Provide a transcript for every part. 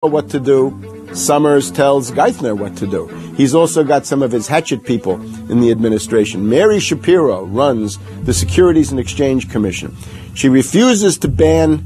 what to do. Summers tells Geithner what to do. He's also got some of his hatchet people in the administration. Mary Shapiro runs the Securities and Exchange Commission. She refuses to ban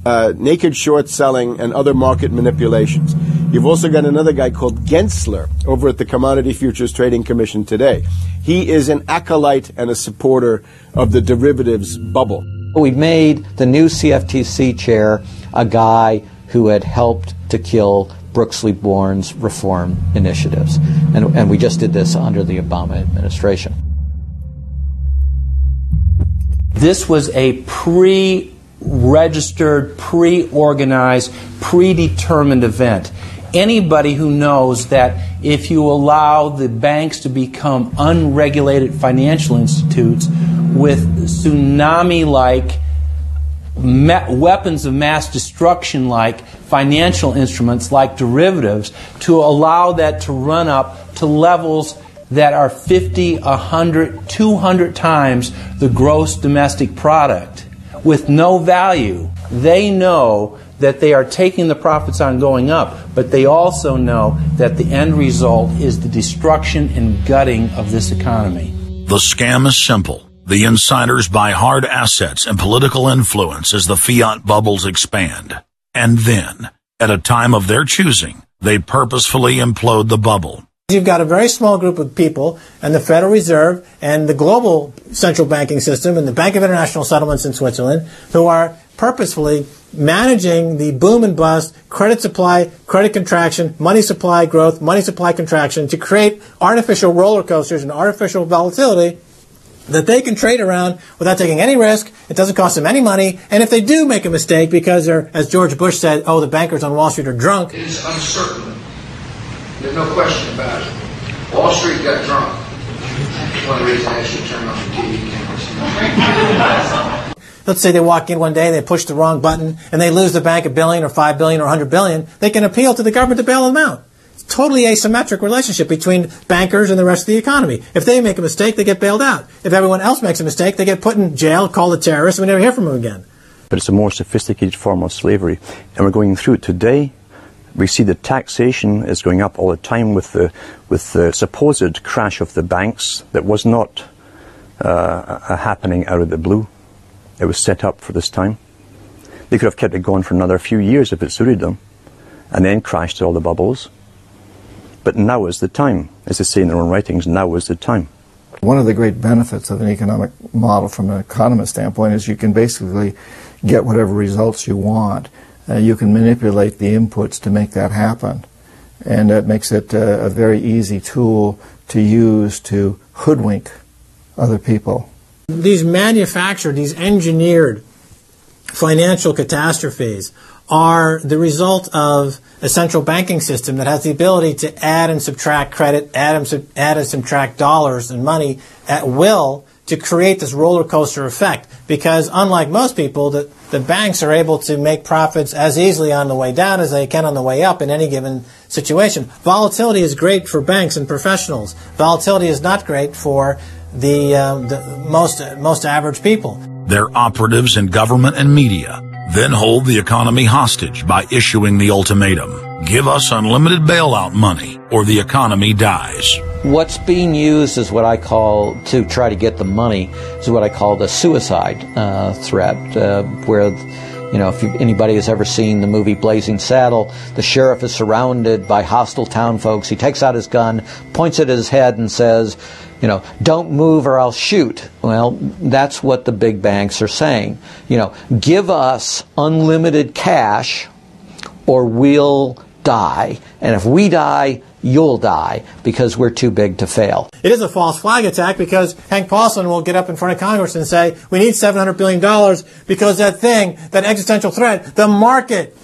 naked short selling and other market manipulations. You've also got another guy called Gensler over at the Commodity Futures Trading Commission today. He is an acolyte and a supporter of the derivatives bubble. We made the new CFTC chair a guy who had helped to kill Brooks Lee Bourne's reform initiatives. And we just did this under the Obama administration. This was a pre-registered, pre-organized, predetermined event. Anybody who knows that if you allow the banks to become unregulated financial institutes with tsunami-like weapons of mass destruction like financial instruments like derivatives, to allow that to run up to levels that are 50, 100, 200 times the gross domestic product with no value. They know that they are taking the profits on going up, but they also know that the end result is the destruction and gutting of this economy. The scam is simple. The insiders buy hard assets and political influence as the fiat bubbles expand. And then, at a time of their choosing, they purposefully implode the bubble. You've got a very small group of people, and the Federal Reserve and the global central banking system and the Bank of International Settlements in Switzerland, who are purposefully managing the boom and bust, credit supply, credit contraction, money supply growth, money supply contraction to create artificial roller coasters and artificial volatility that they can trade around without taking any risk. It doesn't cost them any money. And if they do make a mistake because they're, as George Bush said, the bankers on Wall Street are drunk. It is uncertain. There's no question about it. Wall Street got drunk. That's one of the reasons I actually turned on the TV cameras. Let's say they walk in one day, they push the wrong button, and they lose the bank $1 billion or $5 billion or $100 billion. They can appeal to the government to bail them out. Totally asymmetric relationship between bankers and the rest of the economy. If they make a mistake, they get bailed out. If everyone else makes a mistake, they get put in jail, called a terrorist, and we never hear from them again. But it's a more sophisticated form of slavery, and we're going through it today. We see the taxation is going up all the time with the supposed crash of the banks that was not a happening out of the blue. It was set up for this time. They could have kept it going for another few years if it suited them, and then crashed all the bubbles. But now is the time. As they say in their own writings, now is the time. One of the great benefits of an economic model from an economist standpoint is you can basically get whatever results you want. You can manipulate the inputs to make that happen. And that makes it a very easy tool to use to hoodwink other people. These manufactured, these engineered financial catastrophes are the result of a central banking system that has the ability to add and subtract credit, add and subtract dollars and money at will to create this roller coaster effect. Because unlike most people, the banks are able to make profits as easily on the way down as they can on the way up in any given situation. Volatility is great for banks and professionals. Volatility is not great for the most average people. Their operatives in government and media then hold the economy hostage by issuing the ultimatum. Give us unlimited bailout money or the economy dies. What's being used is what I call, to try to get the money, is what I call the suicide threat, where, you know, if anybody has ever seen the movie Blazing Saddle, the sheriff is surrounded by hostile town folks. He takes out his gun, points it at his head and says, you know, don't move or I'll shoot. Well, that's what the big banks are saying. You know, give us unlimited cash or we'll die. And if we die, you'll die because we're too big to fail. It is a false flag attack because Hank Paulson will get up in front of Congress and say, we need $700 billion because that existential threat, the market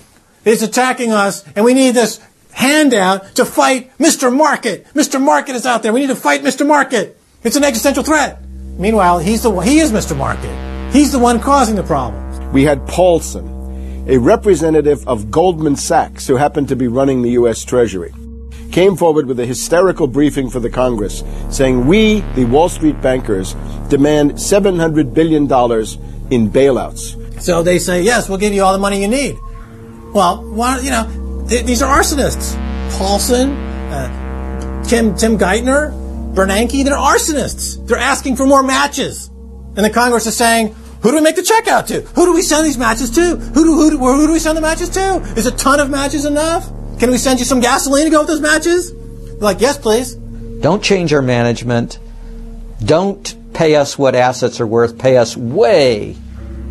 is attacking us and we need this handout to fight Mr. Market. Mr. Market is out there. We need to fight Mr. Market. It's an existential threat. Meanwhile, he is Mr. Market. He's the one causing the problems. We had Paulson, a representative of Goldman Sachs who happened to be running the U.S. Treasury, came forward with a hysterical briefing for the Congress saying, we, the Wall Street bankers, demand $700 billion in bailouts. So they say, yes, we'll give you all the money you need. Well, These are arsonists. Paulson, Tim Geithner, Bernanke, they're arsonists. They're asking for more matches. And the Congress is saying, who do we make the check out to? Who do we send these matches to? Who do we send the matches to? Is a ton of matches enough? Can we send you some gasoline to go with those matches? They're like, yes, please. Don't change our management. Don't pay us what assets are worth. Pay us way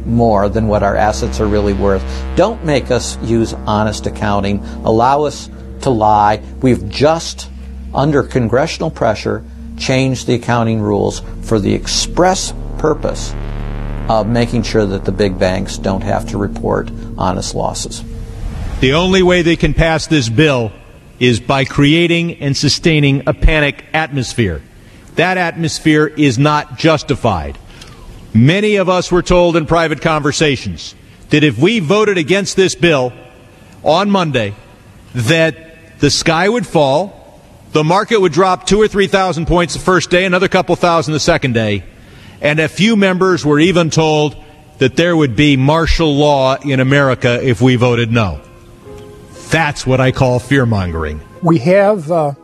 more than what our assets are really worth. Don't make us use honest accounting. Allow us to lie. We've just, under congressional pressure, changed the accounting rules for the express purpose of making sure that the big banks don't have to report honest losses. The only way they can pass this bill is by creating and sustaining a panic atmosphere. That atmosphere is not justified. Many of us were told in private conversations that if we voted against this bill on Monday, that the sky would fall, the market would drop 2,000 or 3,000 points the first day, another couple thousand the second day, and a few members were even told that there would be martial law in America if we voted no. That's what I call fear-mongering. We have,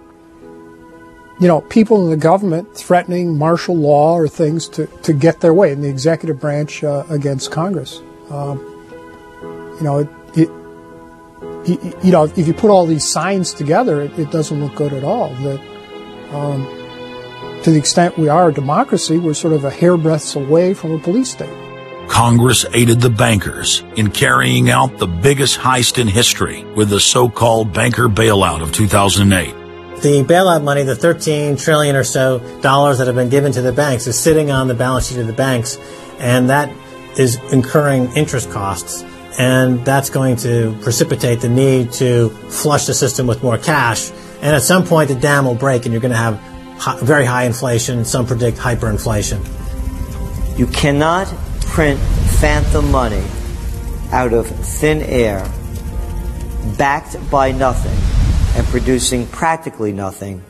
people in the government threatening martial law or things to get their way in the executive branch against Congress. If you put all these signs together, it doesn't look good at all. To the extent we are a democracy, we're sort of a hairbreadth away from a police state. Congress aided the bankers in carrying out the biggest heist in history with the so-called banker bailout of 2008. The bailout money, the $13 trillion or so dollars that have been given to the banks, is sitting on the balance sheet of the banks, and that is incurring interest costs. And that's going to precipitate the need to flush the system with more cash. And at some point, the dam will break, and you're going to have very high inflation. Some predict hyperinflation. You cannot print phantom money out of thin air, backed by nothing, and producing practically nothing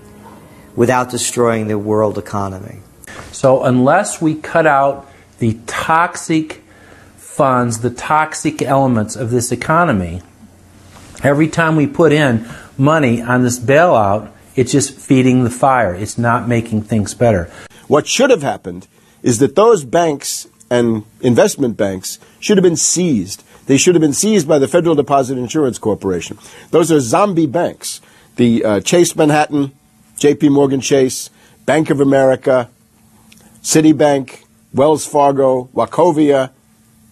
without destroying the world economy. So unless we cut out the toxic funds, the toxic elements of this economy, every time we put in money on this bailout, it's just feeding the fire. It's not making things better. What should have happened is that those banks and investment banks should have been seized. They should have been seized by the Federal Deposit Insurance Corporation. Those are zombie banks. The Chase Manhattan, J.P. Morgan Chase, Bank of America, Citibank, Wells Fargo, Wachovia,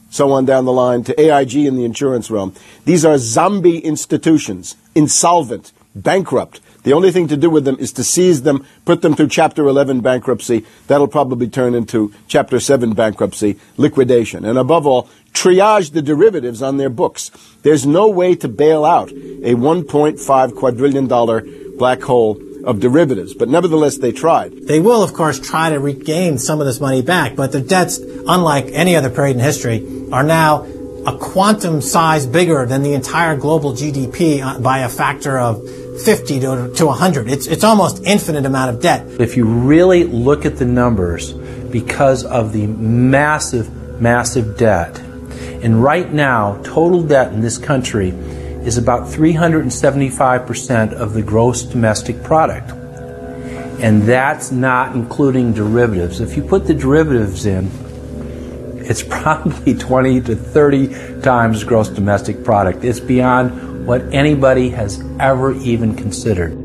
so on down the line, to AIG in the insurance realm. These are zombie institutions, insolvent, bankrupt. The only thing to do with them is to seize them, put them through Chapter 11 bankruptcy. That'll probably turn into Chapter 7 bankruptcy, liquidation. And above all, triage the derivatives on their books. There's no way to bail out a $1.5 quadrillion black hole of derivatives. But nevertheless, they tried. They will, of course, try to regain some of this money back. But the debts, unlike any other period in history, are now a quantum size bigger than the entire global GDP by a factor of 50 to 100. It's almost infinite amount of debt. If you really look at the numbers, because of the massive, massive debt, and right now, total debt in this country is about 375% of the gross domestic product. And that's not including derivatives. If you put the derivatives in, it's probably 20 to 30 times gross domestic product. It's beyond what anybody has ever even considered.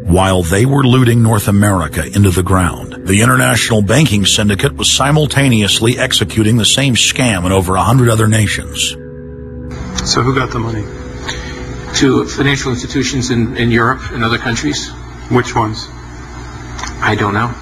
While they were looting North America into the ground, the international banking syndicate was simultaneously executing the same scam in over 100 other nations. So who got the money? To financial institutions in Europe and other countries. Which ones? I don't know.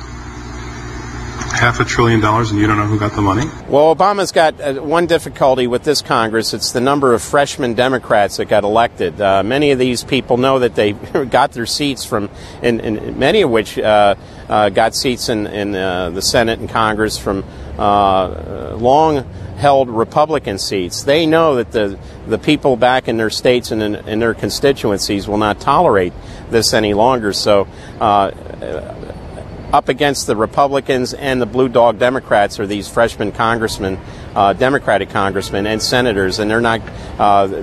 $500 billion and you don't know who got the money? Well, Obama's got one difficulty with this Congress. It's the number of freshman Democrats that got elected. Many of these people know that they got their seats from, and many of which got seats in the Senate and Congress from long-held Republican seats. They know that the people back in their states and in their constituencies will not tolerate this any longer. So up against the Republicans and the blue dog Democrats are these freshman congressmen, Democratic congressmen and senators, and they're not.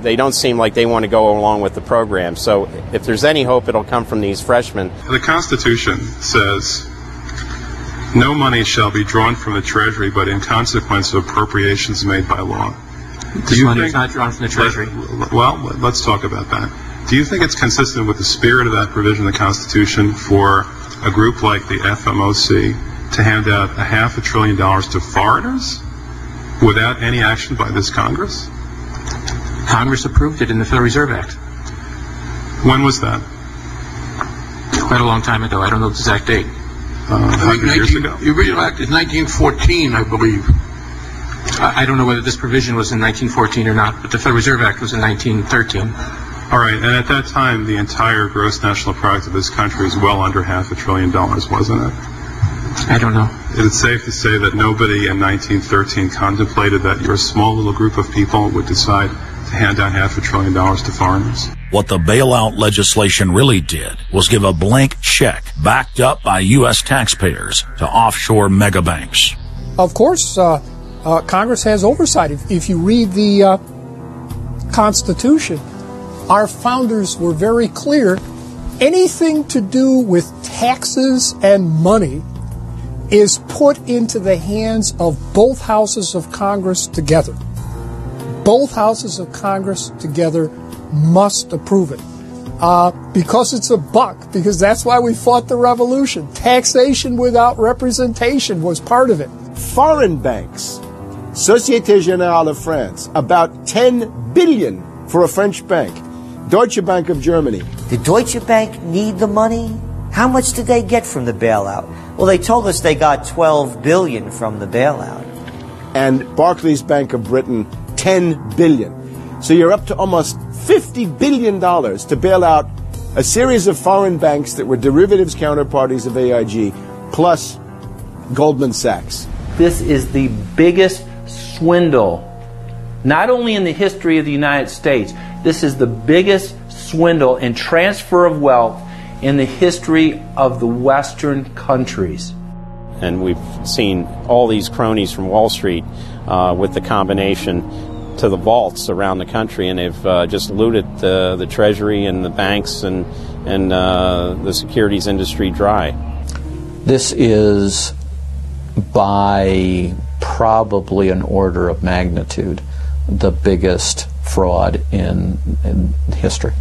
They don't seem like they want to go along with the program. So if there's any hope, it'll come from these freshmen. The Constitution says no money shall be drawn from the Treasury but in consequence of appropriations made by law. This money is not drawn from the Treasury. Well, let's talk about that. Do you think it's consistent with the spirit of that provision of the Constitution for a group like the FMOC to hand out $500 billion to foreigners without any action by this Congress? Congress approved it in the Federal Reserve Act. When was that? Quite a long time ago. I don't know the exact date. 100 years ago? The original act is 1914, I believe. I don't know whether this provision was in 1914 or not, but the Federal Reserve Act was in 1913. All right, and at that time, the entire gross national product of this country was well under $500 billion, wasn't it? I don't know. Is it safe to say that nobody in 1913 contemplated that your small little group of people would decide to hand out $500 billion to foreigners? What the bailout legislation really did was give a blank check backed up by U.S. taxpayers to offshore megabanks. Of course, Congress has oversight. If you read the Constitution, our founders were very clear. Anything to do with taxes and money is put into the hands of both houses of Congress together. Both houses of Congress together must approve it. Because it's a buck, because that's why we fought the revolution. Taxation without representation was part of it. Foreign banks, Société Générale of France, about 10 billion for a French bank. Deutsche Bank of Germany. Did Deutsche Bank need the money? How much did they get from the bailout? Well, they told us they got $12 billion from the bailout. And Barclays Bank of Britain, 10 billion. So you're up to almost $50 billion to bail out a series of foreign banks that were derivatives counterparties of AIG, plus Goldman Sachs. This is the biggest swindle, not only in the history of the United States, this is the biggest swindle and transfer of wealth in the history of the Western countries. And we've seen all these cronies from Wall Street with the combination to the vaults around the country, and they've just looted the Treasury and the banks and the securities industry dry. This is by probably an order of magnitude the biggest fraud in history.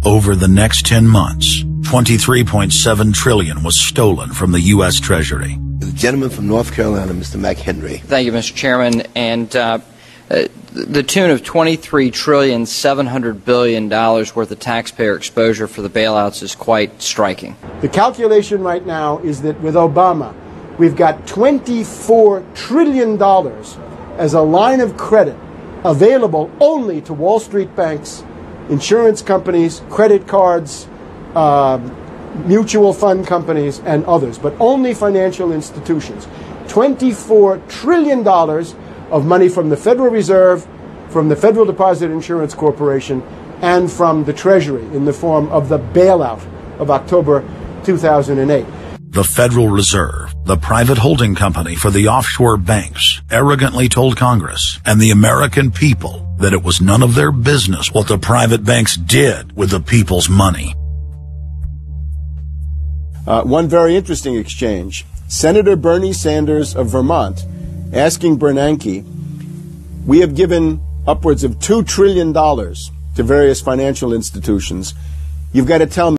Over the next 10 months, $23.7 trillion was stolen from the U.S. Treasury. The gentleman from North Carolina, Mr. McHenry. Thank you, Mr. Chairman. And the tune of $23.7 trillion worth of taxpayer exposure for the bailouts is quite striking. The calculation right now is that with Obama, we've got $24 trillion as a line of credit available only to Wall Street banks, insurance companies, credit cards, mutual fund companies, and others, but only financial institutions. $24 trillion of money from the Federal Reserve, from the Federal Deposit Insurance Corporation, and from the Treasury in the form of the bailout of October 2008. The Federal Reserve, the private holding company for the offshore banks, arrogantly told Congress and the American people that it was none of their business what the private banks did with the people's money. One very interesting exchange. Senator Bernie Sanders of Vermont asking Bernanke, we have given upwards of $2 trillion to various financial institutions. You've got to tell me